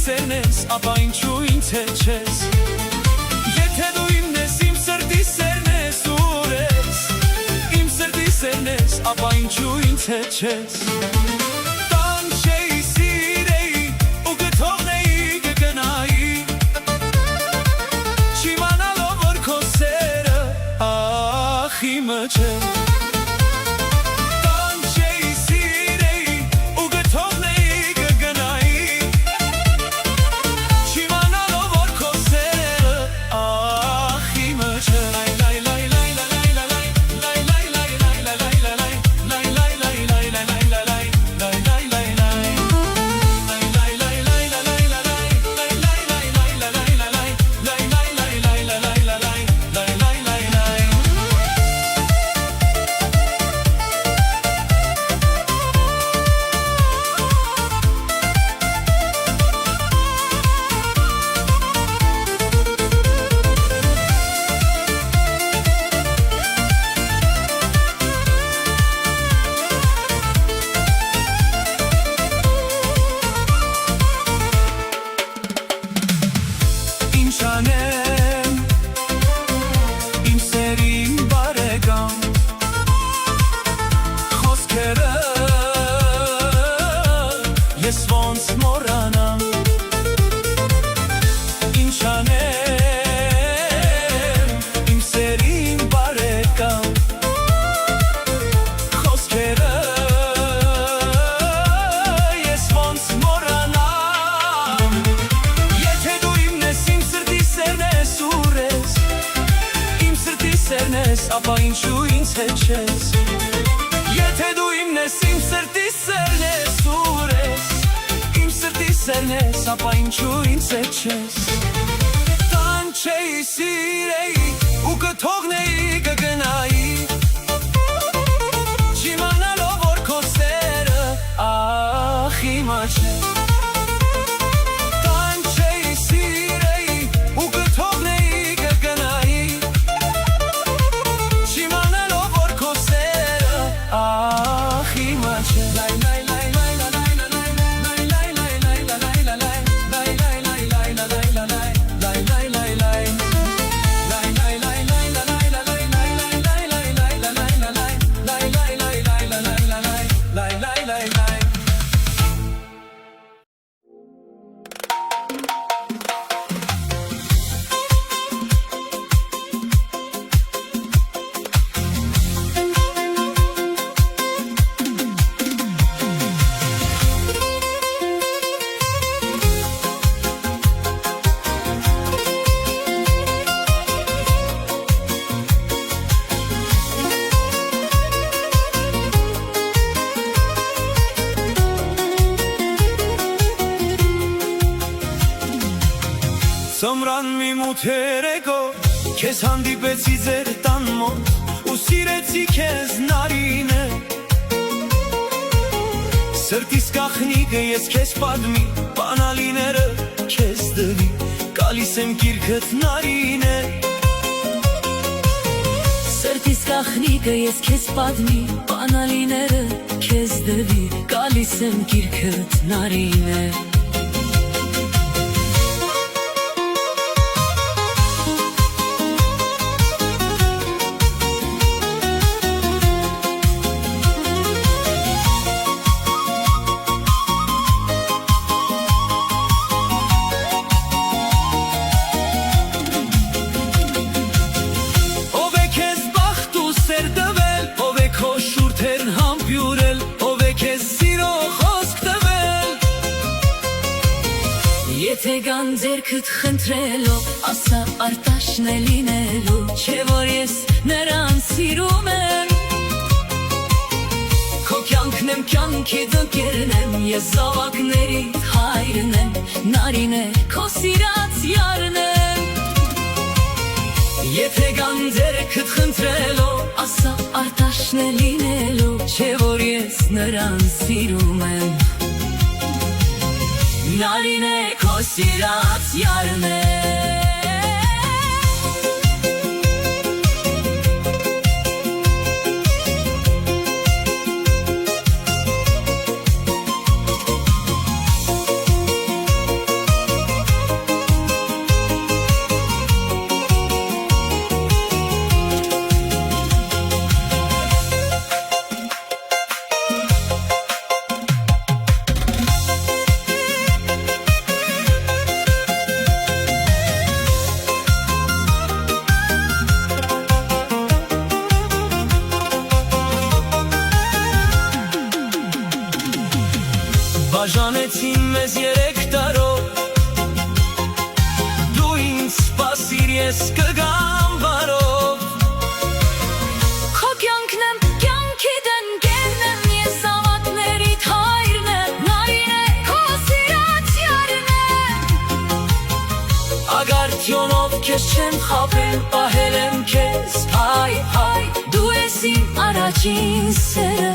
սերն ես, ապա ինչու ինձ հետ չես։ Եթե դու իմն ես, իմ սրտի սերն ես, ուր ես։ Իմ սրտի սերն ես, ապա ինչու ինձ հետ չես։ Տանջեի, սիրեի, ու կթողնեի, կգնայի, չիմանալով որ քո սերը ախ իմը չէ։ Ես ոնց մոռանամ, ինչ անեմ, իմ սերին բարեկամ, խոսքերը ես ոնց մոռանամ։ Եթե դու իմն ես, իմ սրտի սերն ես, ուր ես։ Իմ սրտի սերն ես, ապա ինչու ինձ հետ չես։ Եթե դու իմն ես, իմ սրտի սերն ես, ուր ես։ Սերն ես, ապա ինչու ինձ հետ չես։ Տանջեի, սիրեի, ու կթողնեի, կգնայի, չիմանալով որ քո սերը ախ իմը չէ։ Տանջեի, սիրեի, ու կթողնեի, կգնայի, չիմանալով որ քո սերը ախ իմը չէ։ Սոմրան մի մութ երեկո քեզ հանդիպեցի ձեր տան մոտ ու սիրեցի քեզ նարինե Սրտիս կախնիկը ես քեզ պատմի բանալիները քեզ դվի գալիս եմ գիրքդ նարինե Սրտիս կախնիկը ես քեզ պատմի բանալիները քեզ դվի գալիս եմ գիրքդ նարինե Եթե գանձերքդ խնդրելով, ասա արտաշն է լինելու, չէ որ ես նրան սիրում եմ Քո կյանքն եմ կյանքիդ ընկերն եմ, ես զավակներիդ հայրն եմ Նարինե քո սիրած յարն եմ Եթե գանձերքդ խնդրելով, ասա արտաշն է լինելու, չէ որ ես նրան սիրում եմ Նարինե քո սիրած յարն է Սիրեցին մեզ 3 տարով Դու ինձ սպասիր ես կգամ բարով Քո կյանքն եմ կյանքի դենգերն եմ Ես ավատներիդ հայրն եմ Նարին է քո սիրած յարն եմ Ագարտյոնով քեզ չեմ խաբել Պահել եմ քեզ հայ Դու ես իմ առաջին սերը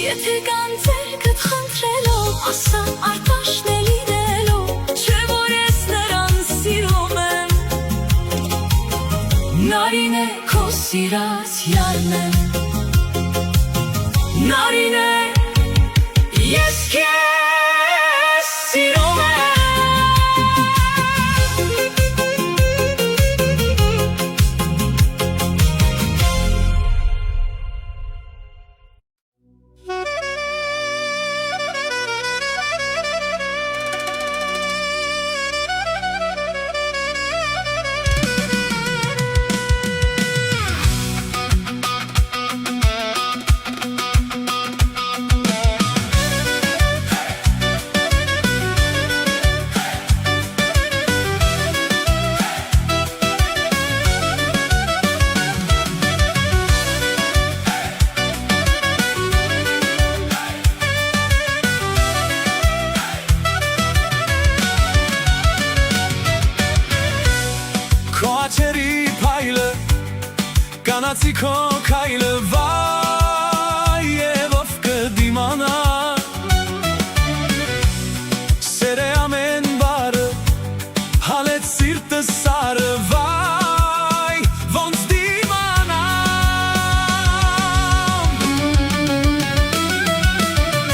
Եթե կանցեր կտ խնդրելով Ասա արտաշն է լինելով Չէ որ ես նրան սիրում եմ Նարին է քո սիրած յարն եմ Նարին է ես քեզ սիրում եմ Կանացի քո քայլը վայ և ով կդիմանա Սեր է ամեն բարը հալեց սիրտը սարը վայ ոնց դիմանամ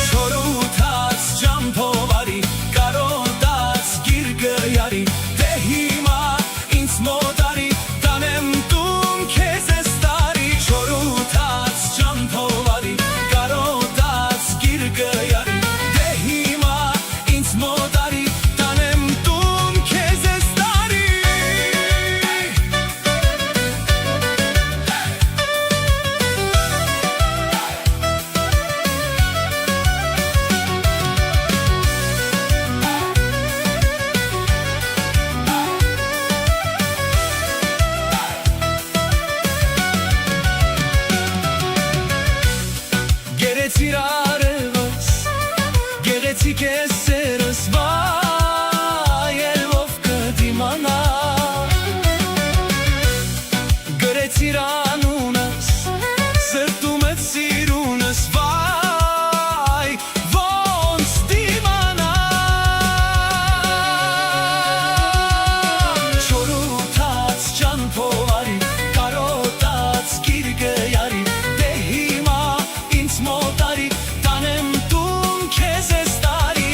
Չորութած ջամփով արի կարոտած գիրկը յարի Դե հիմա ինձ մոտ արի տանեմ Գեղեցիկ է սերս վայ և ով կդիմանա Գրեցիր անունս սրտում ես սիրունս վայ ոնց դիմանամ Չորութած ջամփով արի կարոտած գիրկը յարի Դե հիմա ինձ մոտ արի տանեմ քեզ ես տարի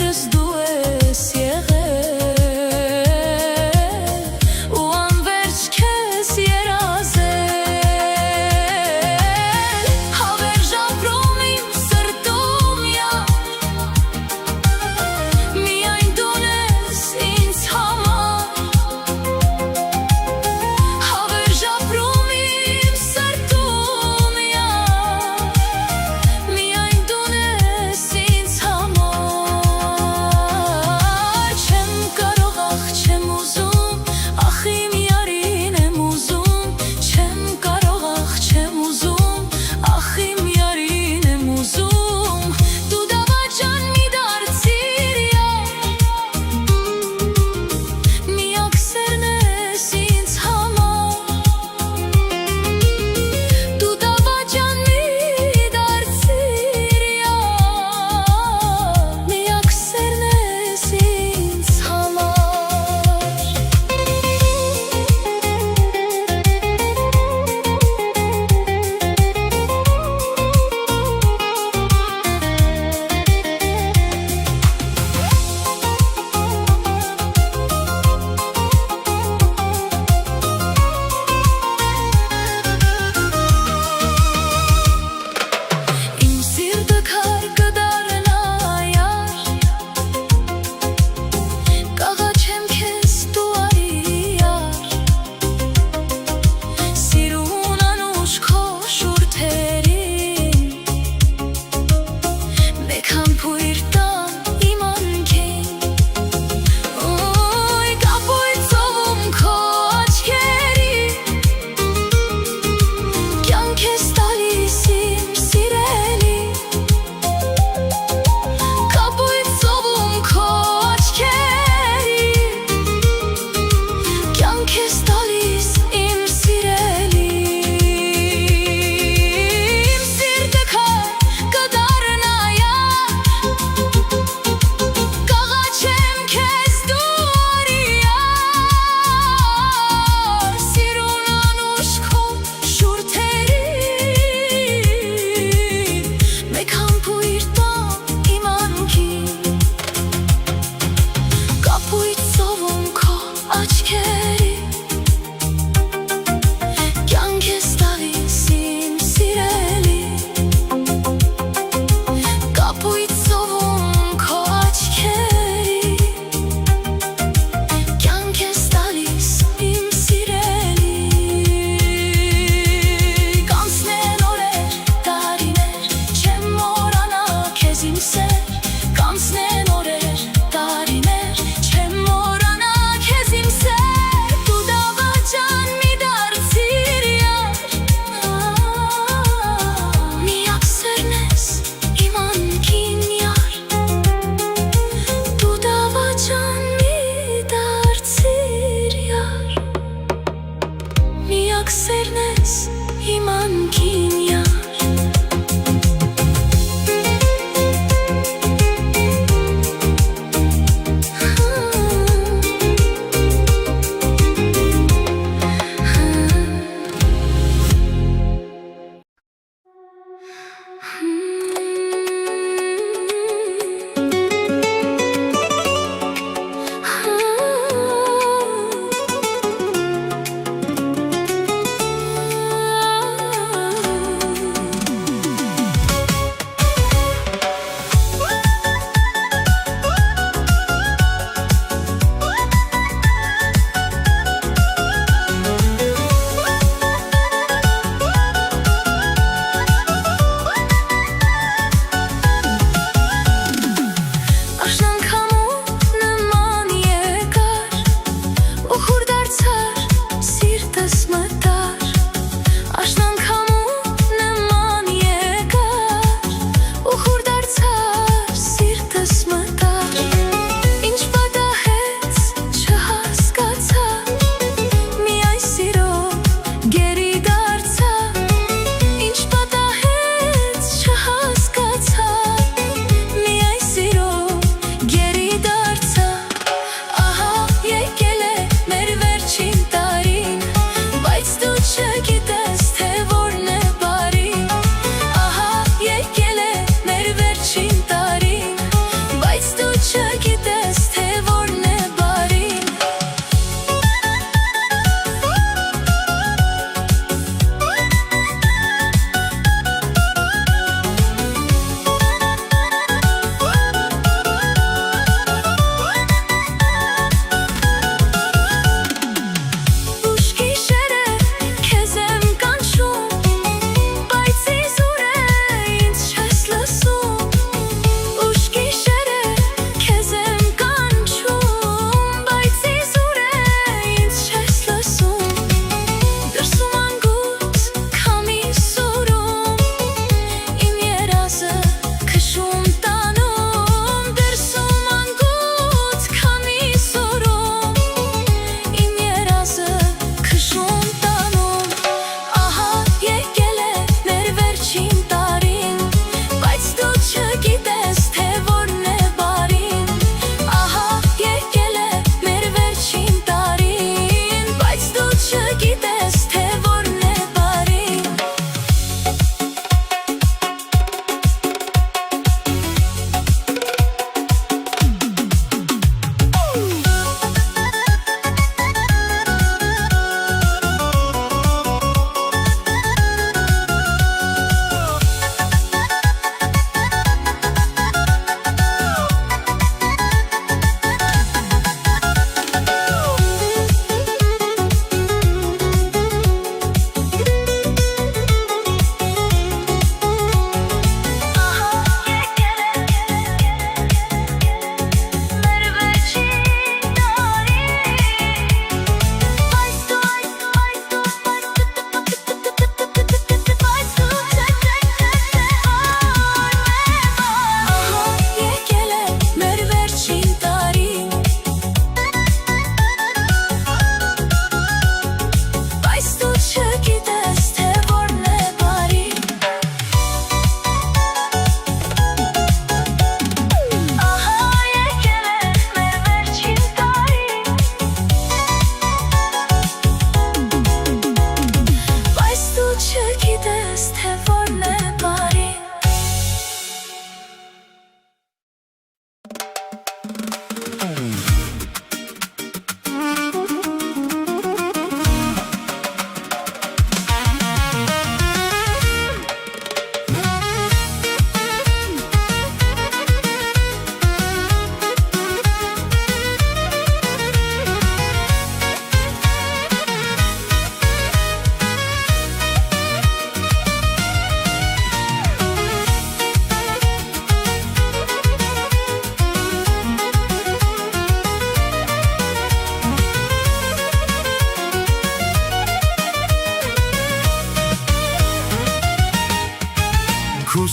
օրերս դու ես եղել ու անverջ քեզ երազել Հավերժ ապրում իմ սրտում միայն դու ես ինձ համար Հավերժ ապրում իմ սրտում միայն դու ես ինձ համար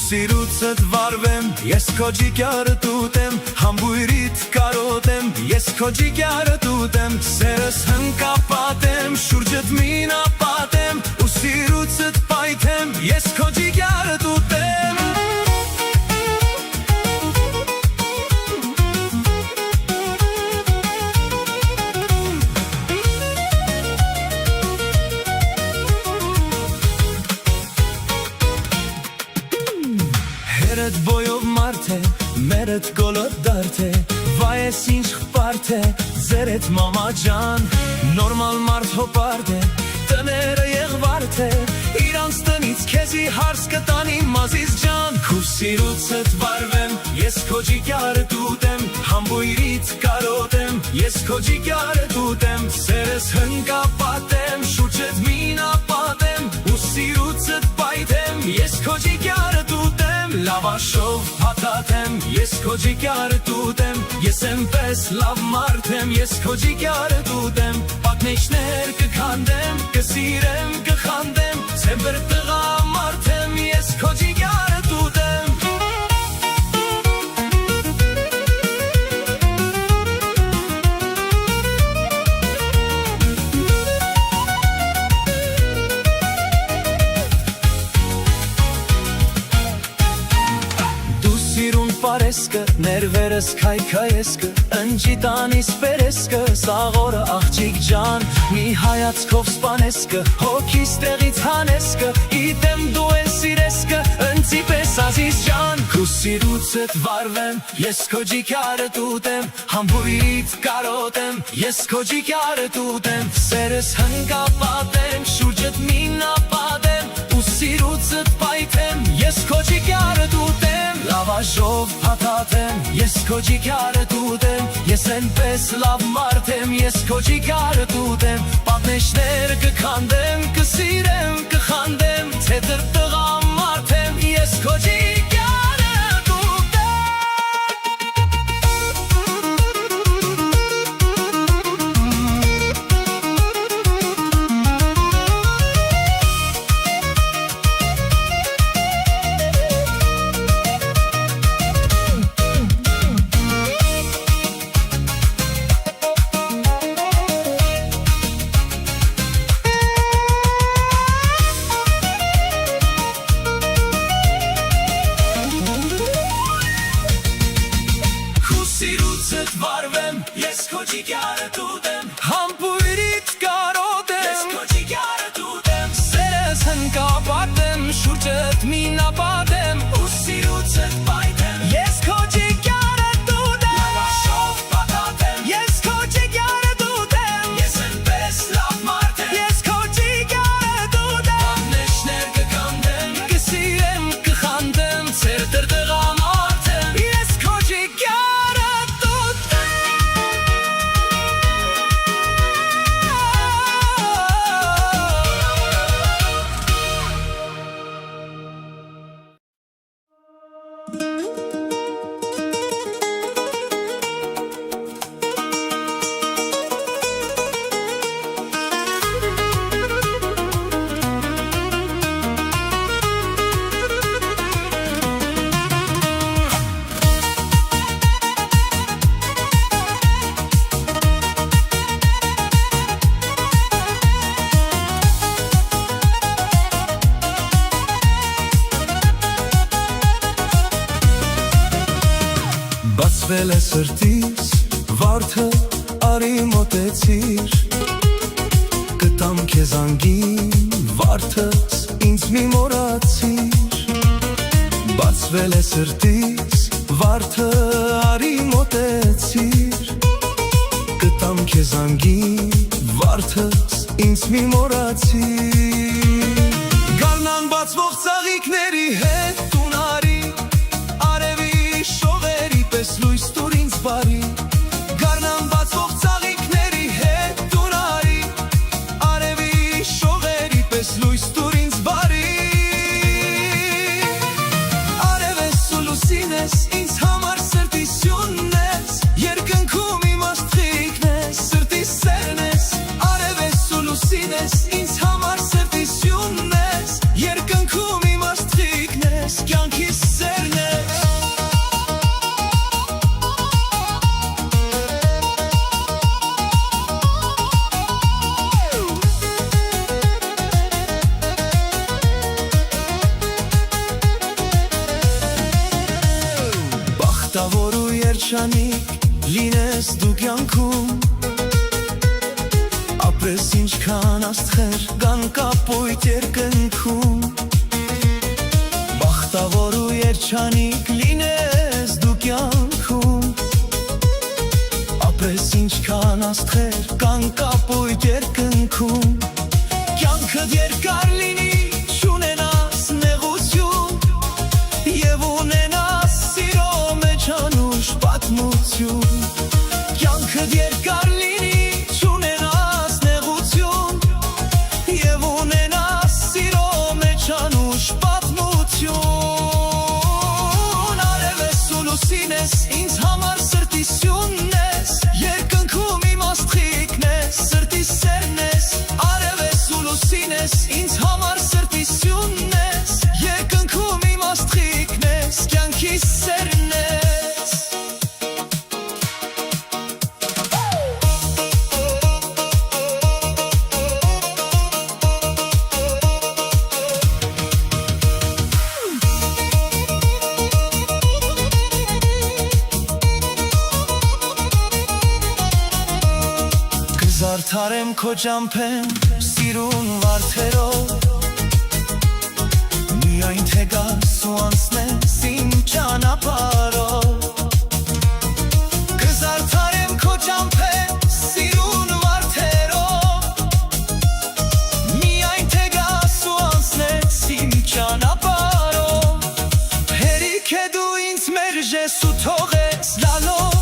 սիրուցդ վարվեմ, ես քո ջիգյարը տուտեմ, համբույրիդ կարոտեմ, ես քո ջիգյարը տուտեմ, սերս հնկապատեմ, շուրջդ մին ապատեմ, ու սիրուցդ պայթեմ, ես քո ջիգյարը տուտեմ։ Հերդ բոյով մարդ է, մերդ գոլոտ դարդ է, վայ ես ինչ խպարդ է, ձերետ մամա ջան, նորմալ մարդ հոպարդ է, տները եղվարդ է, իրանց տնից քեզի հարս կտանի մազից ջան, քու սիրուցդ վարվեմ, ես քո ջիգյարը տուտեմ, համբույրիդ կարոտեմ, ես քո ջիգյարը տուտեմ, սերս հնկապատեմ, շուրջդ մին ապատեմ, ու սիրուցդ պայթեմ, ես քո ջիգյարը տուտեմ, լավաշով հատատեմ, ես քո ջիգյարը տուտեմ, ես էնպես լավ մարդ եմ, ես քո ջիգյարը տուտեմ, պատնեշներ կքանդեմ, կսիրեմ, կխանդեմ, ցեմբր տղա մարդ եմ, ես քո ջիգյարը տուտեմ։ Պարեսկը, ներվերս քայքայեսկը, ընջիտանիս պերեսկը, սաղորը աղջիկ ջան, մի հայացքով սպանեսկը, հոգիս տեղից հանեսկը, իտեմ դու են սիրեսկը, ընցի պես ազիզ ջան, քու սիրուցդ վարվեմ, ես քո ջիգյարը տուտեմ, համբույրիդ կարոտեմ, ես քո ջիգյարը տուտեմ, սերս հնկապատեմ, շուրջդ մին ապատեմ, ու սիրուցդ պայթեմ, ես քո ջիգյարը տուտեմ, լավաշով հատատեմ, ես քո ջիգյարը տուտեմ, ես էնպես լավ մարդ եմ, ես քո ջիգյարը տուտեմ, պատնեշներ կքանդեմ, կսիրեմ, կխանդեմ, թեթր տղա մարդ եմ, ես քո ջիգյարը տուտեմ։ Սիրուցդ վարվեմ, ես քո ջիգյարը տուտեմ, համբույրիդ կարոտեմ, ես քո ջիգյարը տուտեմ, սերս հնկապատեմ, շուրջդ մին ապատեմ, ու սիրուցդ պայթեմ, ես քո ջիգյարը տուտեմ, լավաշով պատատեմ, ես քո ջիգյարը տուտեմ, ես էնպես լավ մարդ եմ, ես քո ջիգյարը տուտեմ, պատնեշներ կքանդեմ, կսիրեմ, կխանդեմ, ցերտր տղա մարդ եմ, ես քո ջիգյարը Բացվել է սրտիս, վարդը արի մոտեցիր, կտամ քեզ անգին, վարդս ինձ մի մոռացիր, բացվել է սրտիս, վարդը արի մոտեցիր, կտամ քեզ անգին, վարդս ինձ մի մոռացիր, գարնան բացվող ծաղիկների հետ տունարի, լույս տուր ինձ բարի, գարնան բացվող ծաղիկների հետ տունարի, արևի շողերի պես լույս տուր ինձ բարի, արև ես ու լուսին ես, ինձ համար սրտի սյունն ես, երկնքում իմ աստղիկն ես, սրտի սերն ես, արև ես ու լուսին ես, ինձ համար սրտի սյունն ես, երկնքում իմ աստղիկն ես, կյանքիս ես դու կյանքում ապրես ինչքան աստղեր կան կապույտ երկնքում բախտավոր ու երջանիկ լինես դու կյանքում ապրես ինչքան աստղեր կան կապույտ երկնքում կյանքդ երկար լինի չունենաս նեղություն և ունենաս սիրո մեջ անուշ պատմություն կյանքդ երկար լինի չունենաս նեղություն և ունենաս սիրո մեջ անուշ պատմություն արև ես ու լուսին ես ինձ համար սրտի սյունն ես երկնքում իմ աստղիկն ես սրտի սերն ես արև ես ու լուսին ես ինձ համար սրտի սյունն ես երկնքում իմ աստղիկն ես կյանքի սերն ես Զարդարեմ քո ճամփեն սիրուն վարդերով միայն թե գաս ու անցնես իմ ճանապարհով Կզարդարեմ քո ճամփեն սիրուն վարդերով միայն թե գաս ու անցնես իմ ճանապարհով հերիք է դու ինձ մերժես ու թողես լալով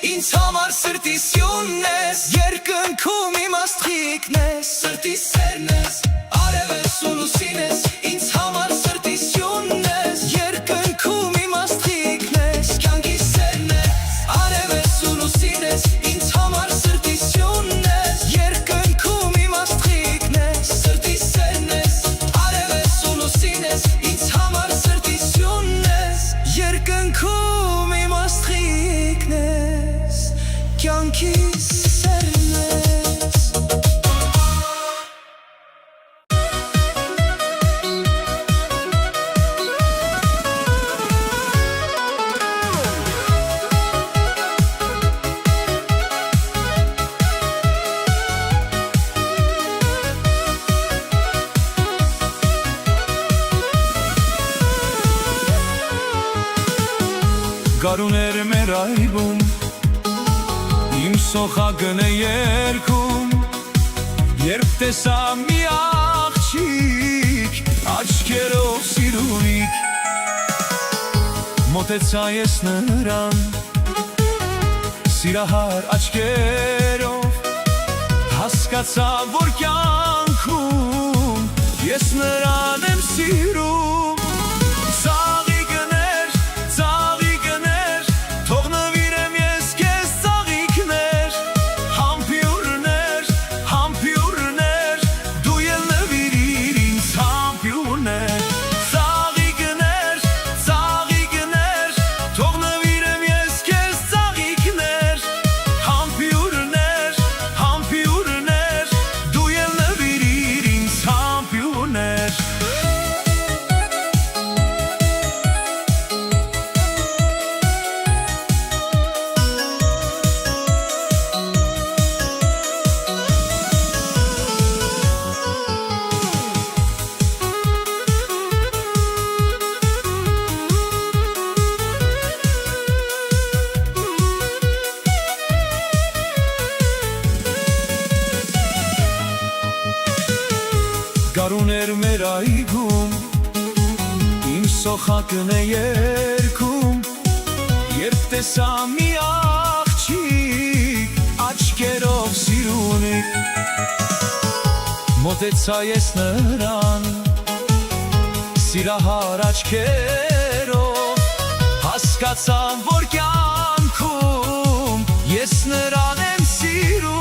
Ինձ համար սրտի սյունն ես երկնքում իմ աստղիկն ես սրտի սերն ես արև ես ու լուսին ես ինձ համար սրտի սյունն ես երկնքում իմ աստղիկն ես կյանքի սերն ես արև ես ու լուսին ես ինձ համար սրտի սյունն ես երկնքում իմ աստղիկն ես սրտի սերն ես արև ես ու լուսին ես ինձ համար սրտի սյունն ես երկնքում իմ աստղիկն ես կյանքի սերն ես Գարուներ մեր այբում Իմ սոխագն է երգում Երբ տեսա մի աղջիկ Աչքերով սիրունիկ Մոտեցա ես նրան Սիրահար աչքերով Հասկացա, որ կյանքում Ես նրան եմ սիրում Գարուներ մեր այգում Իմ սոխակն է երգում Երբ տեսա մի աղջիկ Աչքերով սիրունիկ Մոտեցա ես նրան Սիրահար աչքերով Հասկացա, որ կյանքում Ես նրան եմ սիրում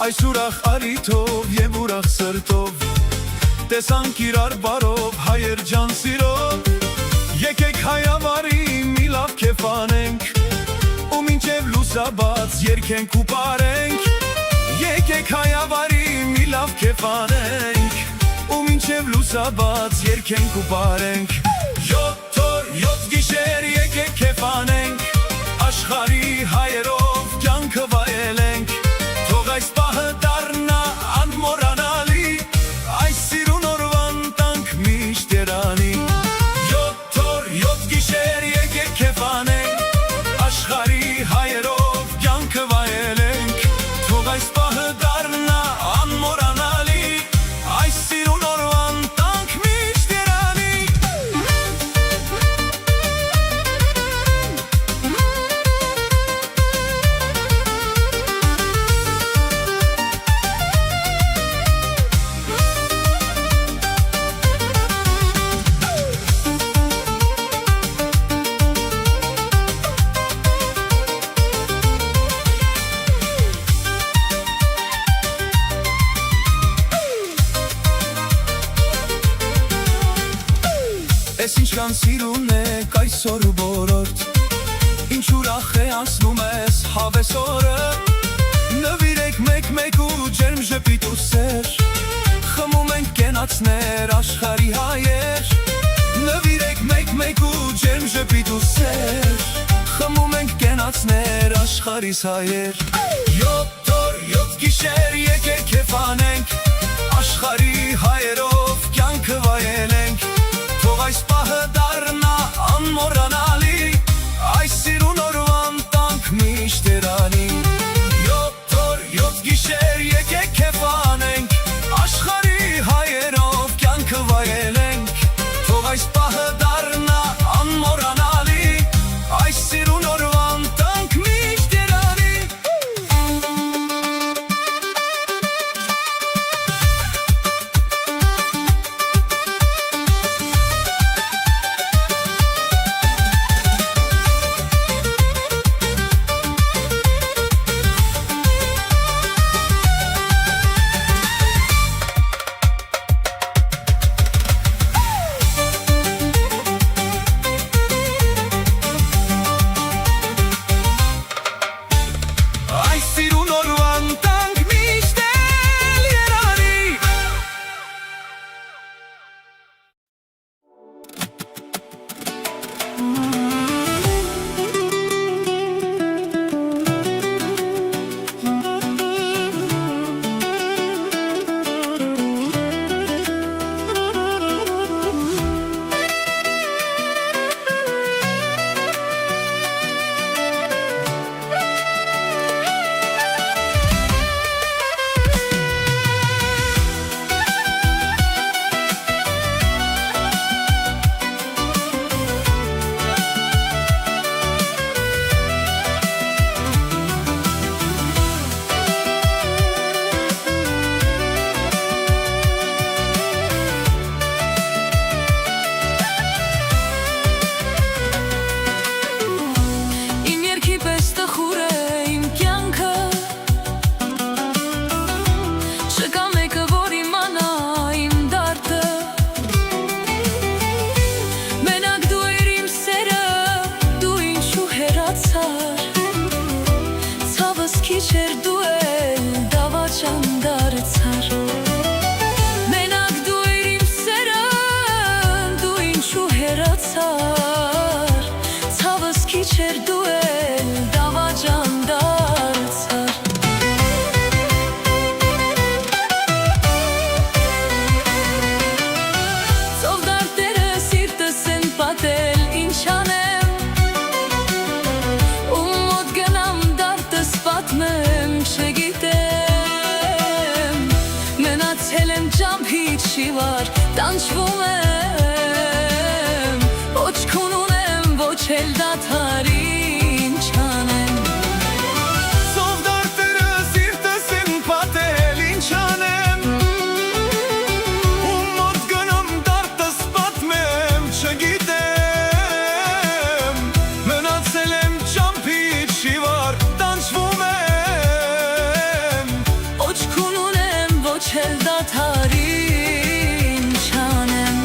Այս ուրախ արիթով և ուրախ սրտով տեսանք իրար բարով հայեր ջան սիրով Եկեք հայավարի մի լավ քեֆ անենք ու մինչև լուսաբաց երգենք ու պարենք Եկեք հայավարի մի լավ քեֆ անենք ու մինչև լուսաբաց երգենք ու պարենք Յոթ օր յոթ գիշեր եկեք քեֆ անենք Աշխարհի հայերով կյանքը վայելենք Թող այս պահը դառնա անմոռանալի Այս սիրուն օրվան տանք միշտ երանի Յոթ օր յոթ գիշեր եկեք քեֆ անենք Աշխարհի հայերով կյանքը վայելենք Թող այս պահը դառնա անմոռանալի Այս սիրուն օրվան տանք միշտ երանի Ես ինչքան սիրուն եք այսօր ու բոլորդ Ինչ ուրախ է անցնում ես հավես օրը Նվիրեք մեկ ու ջերմ ժպիտ ու սեր Խմում ենք կենացներ աշխարհի հայեր Նվիրեք մեկ ու ջերմ ժպիտ ու սեր Խմում ենք կենացներ աշխարհիս հայեր Յոթ օր յոթ գիշեր եկեք քեֆ անենք Աշխարհի հայերով կյանքը վայելենք Թող այս պահը դառնա անմոռանալի Այս սիրուն օրվան տանք միշտ երանի Յոթ օր յոթ գիշեր եկեք քեֆ անենք Աշխարհի հայերով կյանքը վայելենք Թող այս պահը դառնա անմոռանալի Այս սիրուն օրվան տանք միշտ երանի Այս սիրուն օրվան տանք միշտ էլ երանի Իմ երգի պես տխուր է իմ կյանքը Չկա մեկը որ իմանա իմ դարդը Մենակ դու էր իմ սերը դու ինչու հեռացար Ցավս քիչ էր դու էլ դավաճան դարձար Մենակ դու էր իմ սերը դու ինչու հեռացար Ցավս քիչ էր դու էլ դավաճան դարձար Ծով դարտերը սիրտս են պատել ինչ անեմ Ու մոտ գնամ դարտս պատմեմ չգիտեմ Մնացել եմ ճամփից շիվար տանջվում եմ Ոչ քուն ունեմ ոչ էլ դադար ինչ անեմ Ծով դարտերը սիրտս են պատել ինչ անեմ Ու մոտ գնամ դարտս պատմեմ չգիտեմ Մնացել եմ ճամփից շիվար տանջվում եմ Ոչ էլ դադարի ինչ անեմ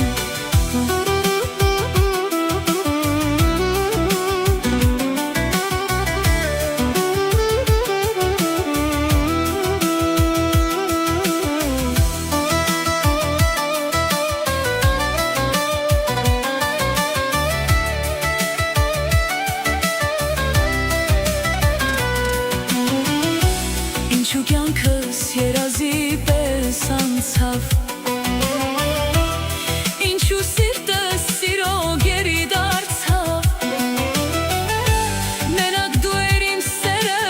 Ինչու կյանքս երազի պես անցավ Ինչու սիրտս սիրո գերի դարձավ Մենակ դու էր իմ սերը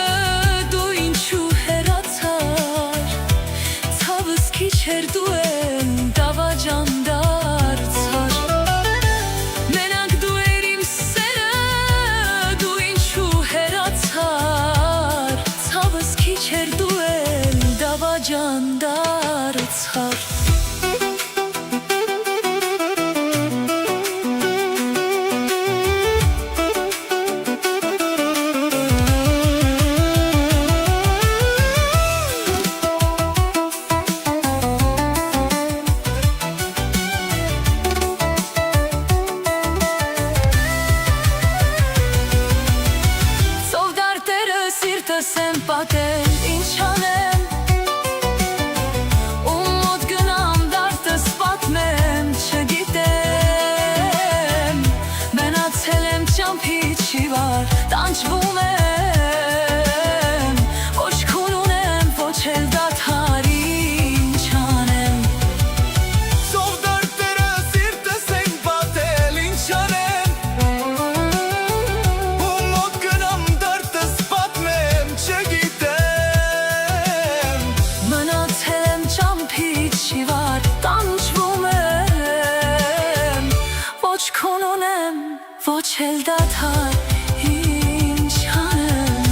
դու ինչու հեռացար Ցավս քիչ էր դու եմ դավաճան դարձար Մենակ դու էր իմ սերը դու ինչու հեռացար Ցավս քիչ էր դու եմ դավաճան դարձար Սով դարտերը սիրտս եմ պատել ինչ անեմ Ում մոտ գնամ դարտս պատմեմ չգիտեմ Մենացել եմ ճամփի չիվար տանջվում եմ Ոչ քուն ունեմ ոչ էլ դադարի ինչ անեմ Սով դարտերը սիրտս են պատել ինչ անեմ Ում մոտ գնամ դարտս պատմեմ չգիտեմ Մնացել եմ ճամփի չիվար տանջվում եմ Ոչ քուն ունեմ ոչ էլ դադար ինչ անեմ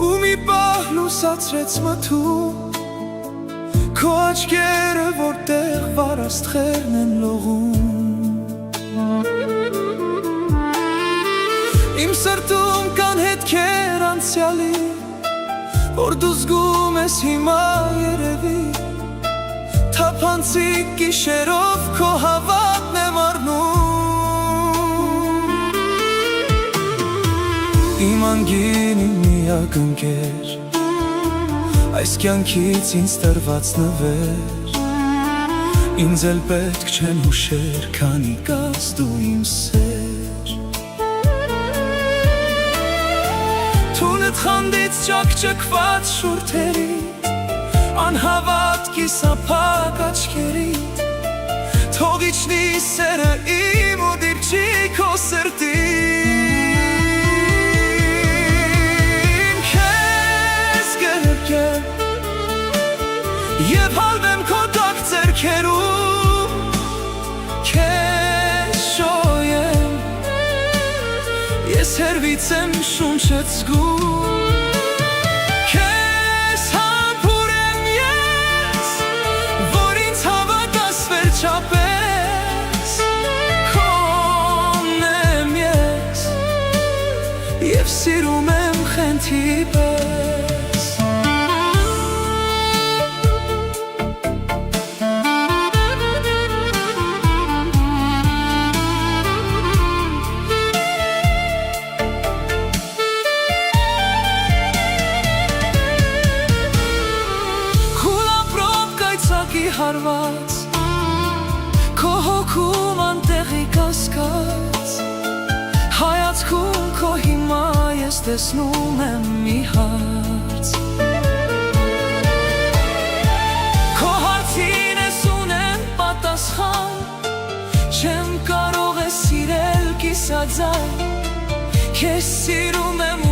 Ու մի պահ լուսացրեց մթում Քո աչքերը որտեղ վարաստղերն են լողում Իմ սրտում կան հետքեր անցյալի Որ դու զգում ես հիմա երևի Թափանցիկ գիշերով քո հավատն եմ առնում Իմ անգին իմ միակ ընկեր Այս կյանքից ինձ տրված նվեր Ինձ էլ պետք չեն հուշեր Քանի կաս դու իմ սեր Թունդ խանդից ճակճկված շուրթերիդ Անհավատ կիսափակ աչքերիդ Թող իջնի սերը իմ ու դիպչի քո սրտին Եվ հալվեմ քո տակ ձեռքերում Քեզ շոյեմ Ես հերվից եմ շունչդ զգում Քեզ համբուրեմ ես Որ ինձ հավատաս վերջապես Քոնն եմ ես Եվ սիրում եմ խենթի պես հարված Քո հոգում անտեղի կասկած Հայացքում քո հիմա ես տեսնում եմ մի հարց Քո հարցին ես ունեմ պատասխան Չեմ կարող է սիրել կիսաձայն Քեզ սիրում եմ